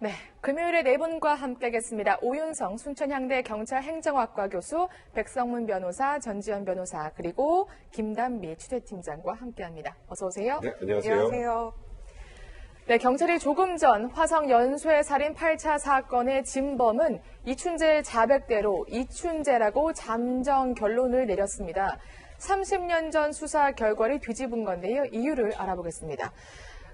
네, 금요일에 네 분과 함께하겠습니다. 오윤성 순천향대 경찰행정학과 교수, 백성문 변호사, 전지현 변호사, 그리고 김단비 취재팀장과 함께합니다. 어서 오세요. 네, 안녕하세요. 안녕하세요. 네, 경찰이 조금 전 화성 연쇄 살인 8차 사건의 진범은 이춘재 자백대로 이춘재라고 잠정 결론을 내렸습니다. 30년 전 수사 결과를 뒤집은 건데요. 이유를 알아보겠습니다.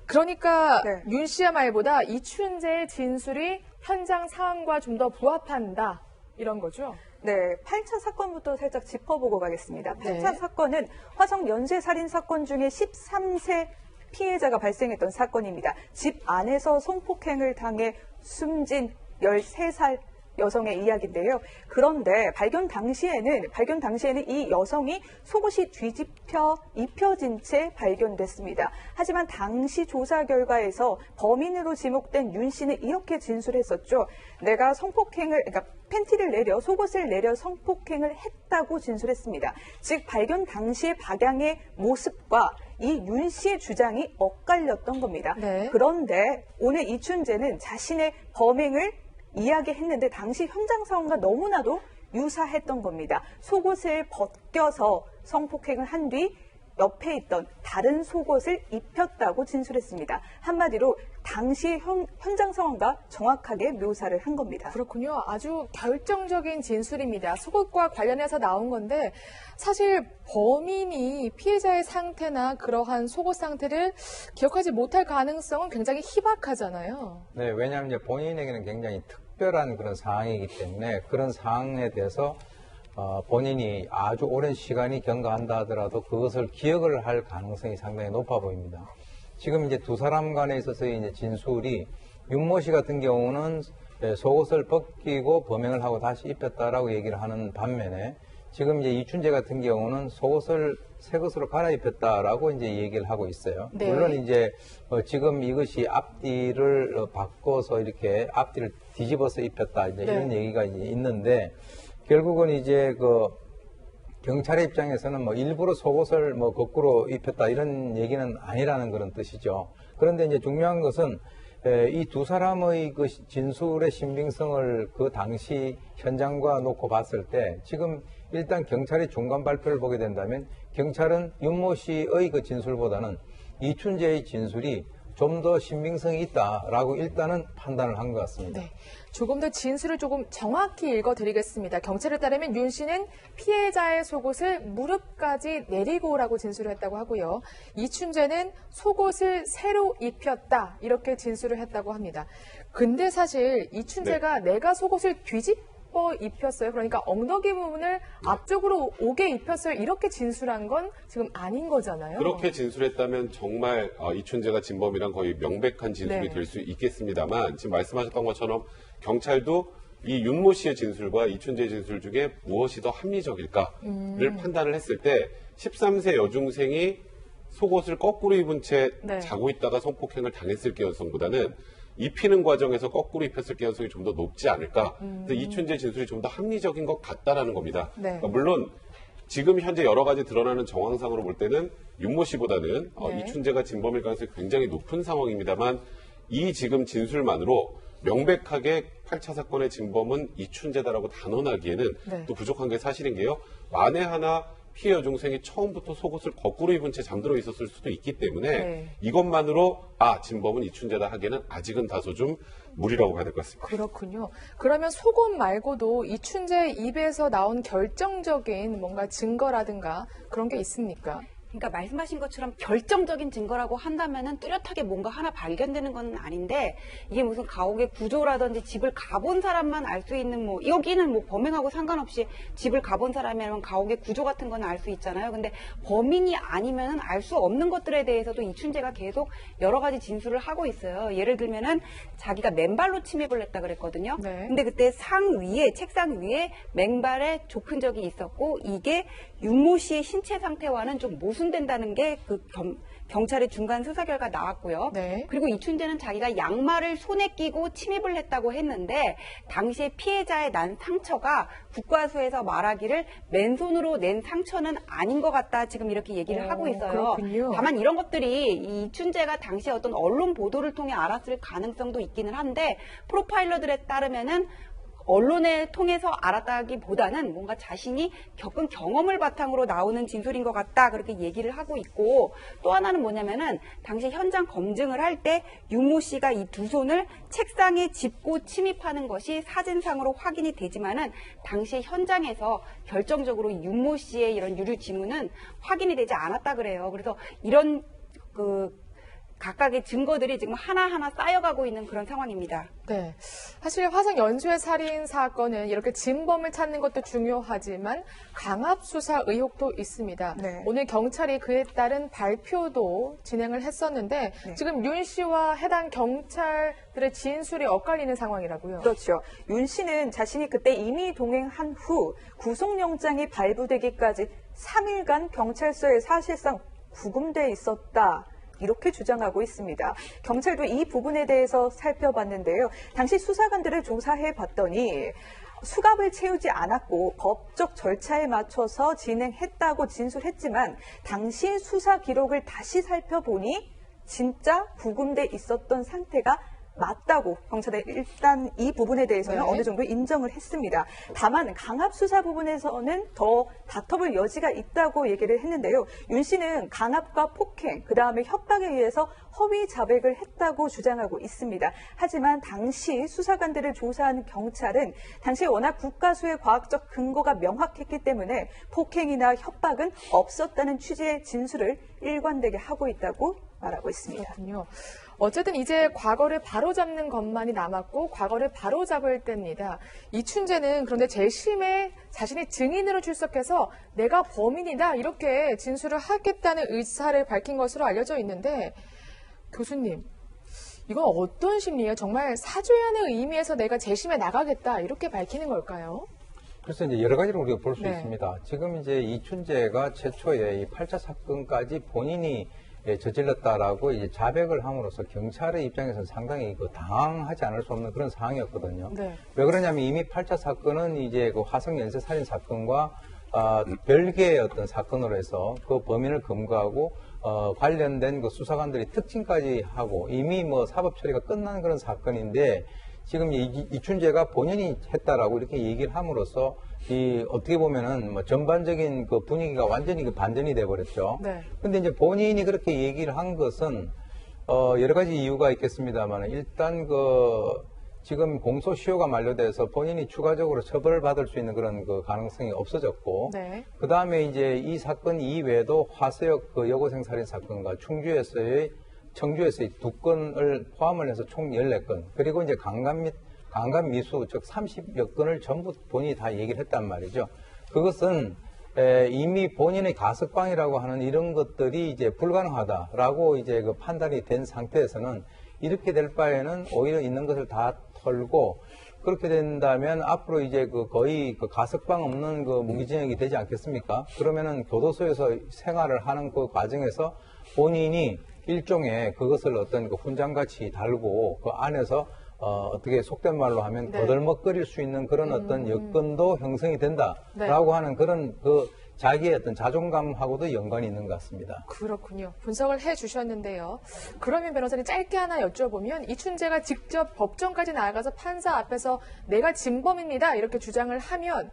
그러니까 윤 씨의 말보다 이춘재의 진술이 현장 상황과 좀 더 부합한다, 이런 거죠? 네, 8차 사건부터 살짝 짚어보고 가겠습니다. 8차 사건은 화성 연쇄 살인 사건 중에 13세 피해자가 발생했던 사건입니다. 집 안에서 성폭행을 당해 숨진 13살 여성의 이야기인데요. 그런데 발견 당시에는 이 여성이 속옷이 입혀진 채 발견됐습니다. 하지만 당시 조사 결과에서 범인으로 지목된 윤 씨는 이렇게 진술했었죠. 내가 그러니까 팬티를 내려 속옷을 내려 성폭행을 했다고 진술했습니다. 즉 발견 당시의 박양의 모습과 이 윤 씨의 주장이 엇갈렸던 겁니다. 네. 그런데 오늘 이춘재는 자신의 범행을 이야기했는데 당시 현장 상황과 너무나도 유사했던 겁니다. 속옷을 벗겨서 성폭행을 한 뒤 옆에 있던 다른 속옷을 입혔다고 진술했습니다. 한마디로 당시 현장 상황과 정확하게 묘사를 한 겁니다. 그렇군요. 아주 결정적인 진술입니다. 속옷과 관련해서 나온 건데 사실 범인이 피해자의 상태나 그러한 속옷 상태를 기억하지 못할 가능성은 굉장히 희박하잖아요. 네, 왜냐하면 이제 본인에게는 굉장히 특별한 그런 상황이기 때문에 그런 상황에 대해서 본인이 아주 오랜 시간이 경과한다 하더라도 그것을 기억을 할 가능성이 상당히 높아 보입니다. 지금 이제 두 사람 간에 있어서의 이제 진술이 윤모 씨 같은 경우는 속옷을 벗기고 범행을 하고 다시 입혔다라고 얘기를 하는 반면에 지금 이제 이춘재 같은 경우는 속옷을 새 것으로 갈아입혔다라고 이제 얘기를 하고 있어요. 네. 물론 이제 지금 이것이 앞뒤를 바꿔서 이렇게 앞뒤를 뒤집어서 입혔다 이제 이런 얘기가 이제 있는데 결국은 이제 경찰의 입장에서는 일부러 속옷을 거꾸로 입혔다 이런 얘기는 아니라는 그런 뜻이죠. 그런데 이제 중요한 것은 이 두 사람의 그 진술의 신빙성을 그 당시 현장과 놓고 봤을 때 지금 일단 경찰의 중간 발표를 보게 된다면 경찰은 윤모 씨의 그 진술보다는 이춘재의 진술이 좀 더 신빙성이 있다라고 일단은 판단을 한 것 같습니다. 네, 조금 더 진술을 조금 정확히 읽어드리겠습니다. 경찰에 따르면 윤 씨는 피해자의 속옷을 무릎까지 내리고 오라고 진술을 했다고 하고요. 이춘재는 속옷을 새로 입혔다 이렇게 진술을 했다고 합니다. 근데 사실 이춘재가 내가 속옷을 입혔어요. 그러니까 엉덩이 부분을 앞쪽으로 오게 입혔어요. 이렇게 진술한 건 지금 아닌 거잖아요. 그렇게 진술했다면 정말 이춘재가 진범이랑 거의 명백한 진술이 될 수 있겠습니다만 지금 말씀하셨던 것처럼 경찰도 이 윤모 씨의 진술과 이춘재의 진술 중에 무엇이 더 합리적일까를 판단을 했을 때 13세 여중생이 속옷을 거꾸로 입은 채 자고 있다가 성폭행을 당했을 가능성보다는 입히는 과정에서 거꾸로 입혔을 가능성이 좀 더 높지 않을까. 이춘재 진술이 좀 더 합리적인 것 같다라는 겁니다. 네. 그러니까 물론 지금 현재 여러 가지 드러나는 정황상으로 볼 때는 윤모 씨보다는 이춘재가 진범일 가능성이 굉장히 높은 상황입니다만 이 지금 진술만으로 명백하게 8차 사건의 진범은 이춘재다라고 단언하기에는 또 부족한 게 사실인 게요. 만에 하나 피해 여중생이 처음부터 속옷을 거꾸로 입은 채 잠들어 있었을 수도 있기 때문에 이것만으로 진범은 이춘재다 하기에는 아직은 다소 좀 무리라고 봐야 될 것 같습니다. 그렇군요. 그러면 속옷 말고도 이춘재 입에서 나온 결정적인 뭔가 증거라든가 그런 게 있습니까? 그러니까 말씀하신 것처럼 결정적인 증거라고 한다면은 뚜렷하게 뭔가 하나 발견되는 건 아닌데 이게 무슨 가옥의 구조라든지 집을 가본 사람만 알 수 있는 여기는 범행하고 상관없이 집을 가본 사람이라면 가옥의 구조 같은 건 알 수 있잖아요. 근데 범인이 아니면은 알 수 없는 것들에 대해서도 이춘재가 계속 여러 가지 진술을 하고 있어요. 예를 들면은 자기가 맨발로 침입을 했다 그랬거든요. 근데 그때 책상 위에 맨발에 좁은 적이 있었고 이게 윤모 씨의 신체 상태와는 좀 모순된다는 게 그 경찰의 중간 수사 결과 나왔고요. 네. 그리고 이춘재는 자기가 양말을 손에 끼고 침입을 했다고 했는데 당시에 피해자의 난 상처가 국과수에서 말하기를 맨손으로 낸 상처는 아닌 것 같다. 지금 이렇게 얘기를 하고 있어요. 그렇군요. 다만 이런 것들이 이춘재가 당시에 어떤 언론 보도를 통해 알았을 가능성도 있기는 한데 프로파일러들에 따르면은 언론을 통해서 알았다기보다는 뭔가 자신이 겪은 경험을 바탕으로 나오는 진술인 것 같다. 그렇게 얘기를 하고 있고 또 하나는 뭐냐면은 당시 현장 검증을 할 때 윤모 씨가 이 두 손을 책상에 짚고 침입하는 것이 사진상으로 확인이 되지만은 당시 현장에서 결정적으로 윤모 씨의 이런 유류 지문은 확인이 되지 않았다 그래요. 그래서 이런 각각의 증거들이 지금 하나하나 쌓여가고 있는 그런 상황입니다. 네. 사실 화성 연쇄 살인 사건은 이렇게 진범을 찾는 것도 중요하지만 강압 수사 의혹도 있습니다. 네. 오늘 경찰이 그에 따른 발표도 진행을 했었는데 네. 지금 윤 씨와 해당 경찰들의 진술이 엇갈리는 상황이라고요. 그렇죠. 윤 씨는 자신이 그때 이미 동행한 후 구속영장이 발부되기까지 3일간 경찰서에 사실상 구금돼 있었다. 이렇게 주장하고 있습니다. 경찰도 이 부분에 대해서 살펴봤는데요. 당시 수사관들을 조사해 봤더니 수갑을 채우지 않았고 법적 절차에 맞춰서 진행했다고 진술했지만 당시 수사 기록을 다시 살펴보니 진짜 구금돼 있었던 상태가 맞다고 경찰에 일단 이 부분에 대해서는 네. 어느 정도 인정을 했습니다. 다만 강압 수사 부분에서는 더 다퉈볼 여지가 있다고 얘기를 했는데요. 윤 씨는 강압과 폭행, 그다음에 협박에 의해서 허위 자백을 했다고 주장하고 있습니다. 하지만 당시 수사관들을 조사한 경찰은 당시 워낙 국가수의 과학적 근거가 명확했기 때문에 폭행이나 협박은 없었다는 취지의 진술을 일관되게 하고 있다고 말하고 있습니다. 그렇군요. 어쨌든 이제 과거를 바로잡는 것만이 남았고 과거를 바로잡을 때입니다. 이춘재는 그런데 재심에 자신이 증인으로 출석해서 내가 범인이다 이렇게 진술을 하겠다는 의사를 밝힌 것으로 알려져 있는데 교수님, 이건 어떤 심리예요? 정말 사죄하는 의미에서 내가 재심에 나가겠다 이렇게 밝히는 걸까요? 그래서 이제 여러 가지로 우리가 볼 수 네. 있습니다. 지금 이제 이춘재가 최초에 이 8차 사건까지 본인이 저질렀다라고 이제 자백을 함으로써 경찰의 입장에서는 상당히 당황하지 않을 수 없는 그런 상황이었거든요. 네. 왜 그러냐면 이미 8차 사건은 이제 그 화성 연쇄 살인 사건과 별개의 어떤 사건으로 해서 그 범인을 검거하고 관련된 그 수사관들이 특징까지 하고 이미 뭐 사법 처리가 끝난 그런 사건인데 지금 이춘재가 본인이 했다라고 이렇게 얘기를 함으로써 어떻게 보면은 뭐 전반적인 그 분위기가 완전히 반전이 돼버렸죠. 네. 근데 이제 본인이 그렇게 얘기를 한 것은 여러 가지 이유가 있겠습니다만 일단 지금 공소시효가 만료돼서 본인이 추가적으로 처벌을 받을 수 있는 그런 그 가능성이 없어졌고, 네. 그 다음에 이제 이 사건 이외에도 화서역 그 여고생 살인 사건과 청주에서의 2건을 포함을 해서 총 14건, 그리고 이제 강간 미수, 즉 30여 건을 전부 본인이 다 얘기를 했단 말이죠. 그것은 이미 본인의 가석방이라고 하는 이런 것들이 이제 불가능하다라고 이제 그 판단이 된 상태에서는 이렇게 될 바에는 오히려 있는 것을 다 털고 그렇게 된다면 앞으로 이제 거의 가석방 없는 무기징역이 되지 않겠습니까? 그러면은 교도소에서 생활을 하는 그 과정에서 본인이 일종의 그것을 어떤 훈장같이 달고 그 안에서 어떻게 속된 말로 하면 네. 거들먹거릴 수 있는 그런 어떤 여건도 형성이 된다라고 네. 하는 그런 자기의 어떤 자존감하고도 연관이 있는 것 같습니다. 그렇군요. 분석을 해주셨는데요. 그러면 변호사님 짧게 하나 여쭤보면 이춘재가 직접 법정까지 나아가서 판사 앞에서 내가 진범입니다 이렇게 주장을 하면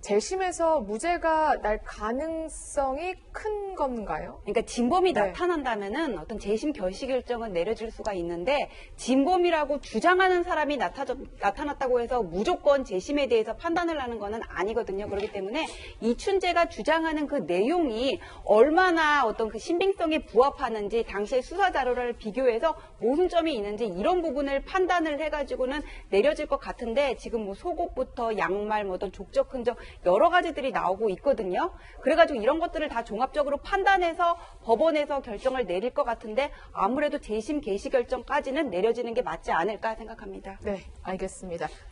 재심에서 무죄가 날 가능성이 큰 건가요? 그러니까 진범이 네. 나타난다면은 어떤 재심 결시 결정은 내려질 수가 있는데 진범이라고 주장하는 사람이 나타났다고 해서 무조건 재심에 대해서 판단을 하는 거는 아니거든요. 그렇기 때문에 이춘재가 주장하는 그 내용이 얼마나 어떤 그 신빙성에 부합하는지 당시의 수사 자료를 비교해서 모순점이 있는지 이런 부분을 판단을 해가지고는 내려질 것 같은데 지금 뭐 속옷부터 양말, 뭐 어떤 족적 흔적 여러 가지들이 나오고 있거든요. 그래가지고 이런 것들을 다 종합적으로 판단해서 법원에서 결정을 내릴 것 같은데 아무래도 재심 개시 결정까지는 내려지는 게 맞지 않을까 생각합니다. 네, 알겠습니다.